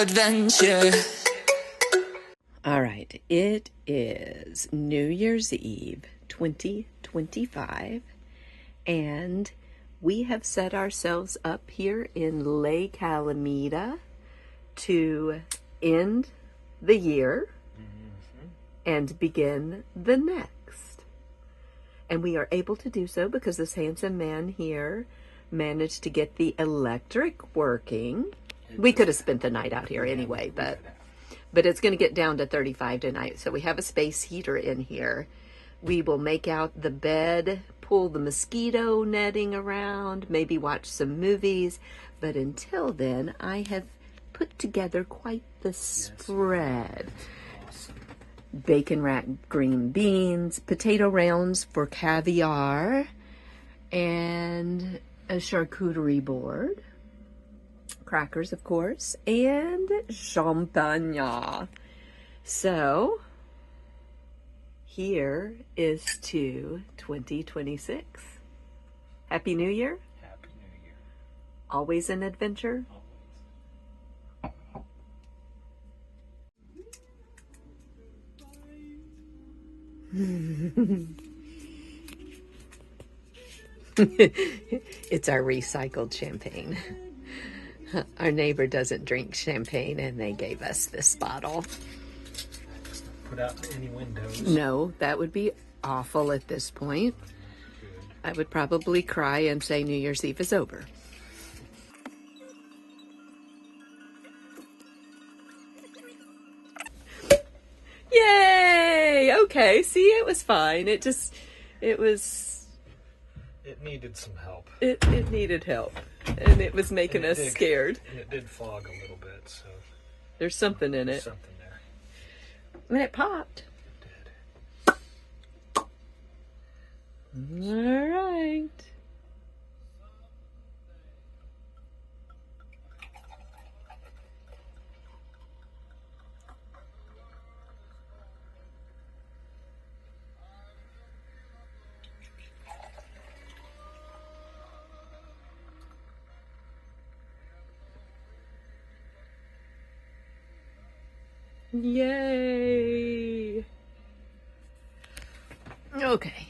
adventure. All right, it is New Year's Eve 2025, and we have set ourselves up here in Lake Calamita to end the year and begin the next. And we are able to do so because this handsome man here managed to get the electric working. We could have spent the night out here anyway, but it's going to get down to 35 tonight. So we have a space heater in here. We will make out the bed, pull the mosquito netting around, maybe watch some movies. But until then, I have put together quite the spread. Bacon wrapped green beans, potato rounds for caviar, and a charcuterie board. Crackers, of course, and champagne. So, here is to 2026. Happy New Year. Happy New Year. Always an adventure. It's our recycled champagne. Our neighbor doesn't drink champagne, and they gave us this bottle. Just put out any windows. No, that would be awful at this point. Good. I would probably cry and say New Year's Eve is over. Yay! Okay, see, it was fine. It needed some help. It needed help. And it was making us scared. And it did fog a little bit, so. There's something in it. There's something there. And it popped. It did. All right. Yay! Okay.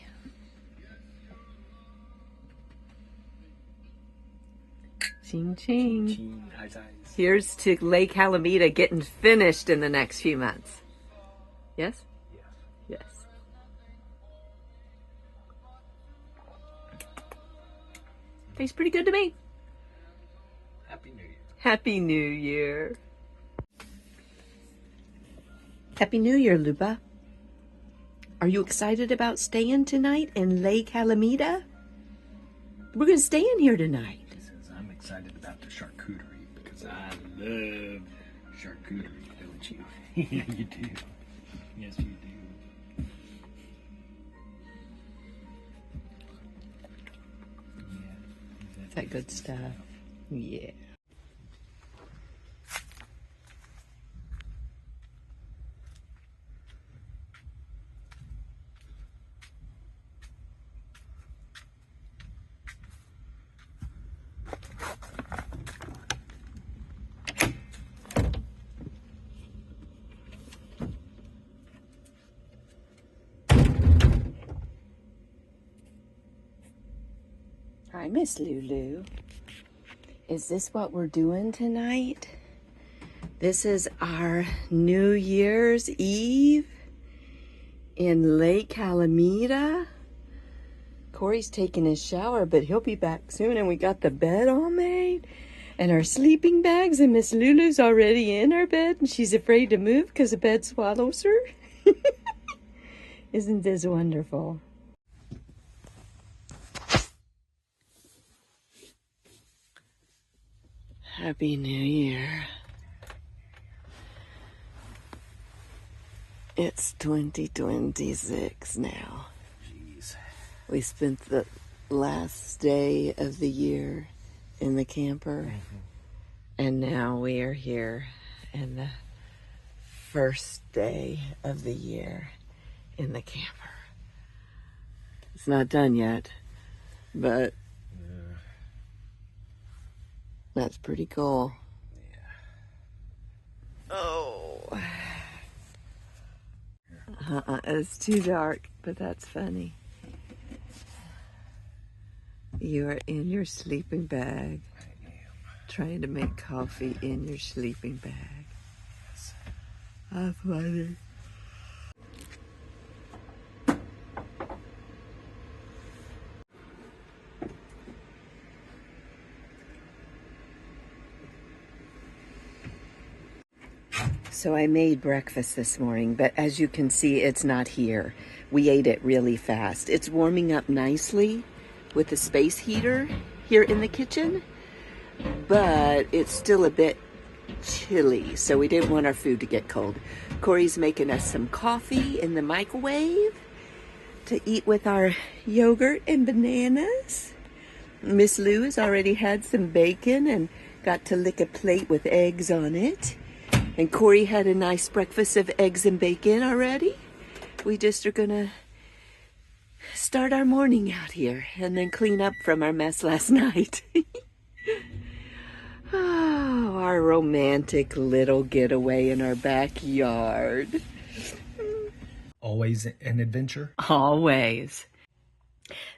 Ching ching. High size. Here's to Lake Calamita getting finished in the next few months. Yes? Yes. Yes. Tastes pretty good to me. Happy New Year. Happy New Year. Happy New Year, Luba. Are you excited about staying tonight in Lake Calamita? We're going to stay in here tonight. He says, I'm excited about the charcuterie because I love charcuterie, don't you? Yeah, you do. Yes, you do. Yeah. Is that good stuff? Yeah. Hi, Miss Lulu. Is this what we're doing tonight? This is our New Year's Eve in Lake Calamita. Corey's taking his shower, but he'll be back soon, and we got the bed all made and our sleeping bags, and Miss Lulu's already in her bed, and she's afraid to move because the bed swallows her. Isn't this wonderful? Happy New Year. It's 2026 now. Jeez. We spent the last day of the year in the camper, and now we are here in the first day of the year in the camper. It's not done yet, but that's pretty cool. Yeah. Oh. It's too dark, but that's funny. You are in your sleeping bag. I am. Trying to make coffee in your sleeping bag. Yes. How funny. So I made breakfast this morning, but as you can see, it's not here. We ate it really fast. It's warming up nicely with the space heater here in the kitchen, but it's still a bit chilly, so we didn't want our food to get cold. Corey's making us some coffee in the microwave to eat with our yogurt and bananas. Miss Lou has already had some bacon and got to lick a plate with eggs on it. And Corey had a nice breakfast of eggs and bacon already. We just are gonna start our morning out here and then clean up from our mess last night. Oh, our romantic little getaway in our backyard. Always an adventure. Always.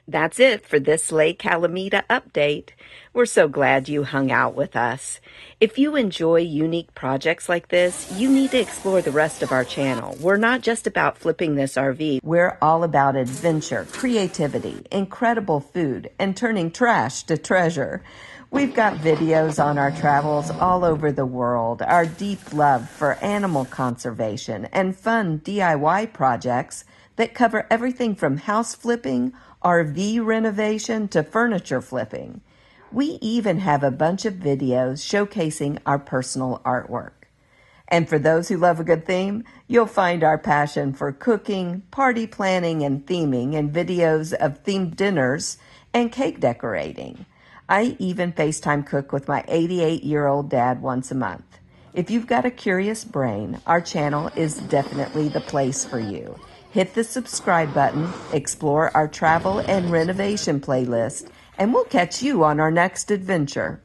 That's it for this Lake Calamita update. We're so glad you hung out with us. If you enjoy unique projects like this, you need to explore the rest of our channel. We're not just about flipping this RV. We're all about adventure, creativity, incredible food, and turning trash to treasure. We've got videos on our travels all over the world, our deep love for animal conservation, and fun DIY projects that cover everything from house flipping, RV renovation, to furniture flipping. We even have a bunch of videos showcasing our personal artwork. And for those who love a good theme, you'll find our passion for cooking, party planning, and theming in videos of themed dinners and cake decorating. I even FaceTime cook with my 88-year-old dad once a month. If you've got a curious brain, our channel is definitely the place for you. Hit the subscribe button, explore our travel and renovation playlist, and we'll catch you on our next adventure.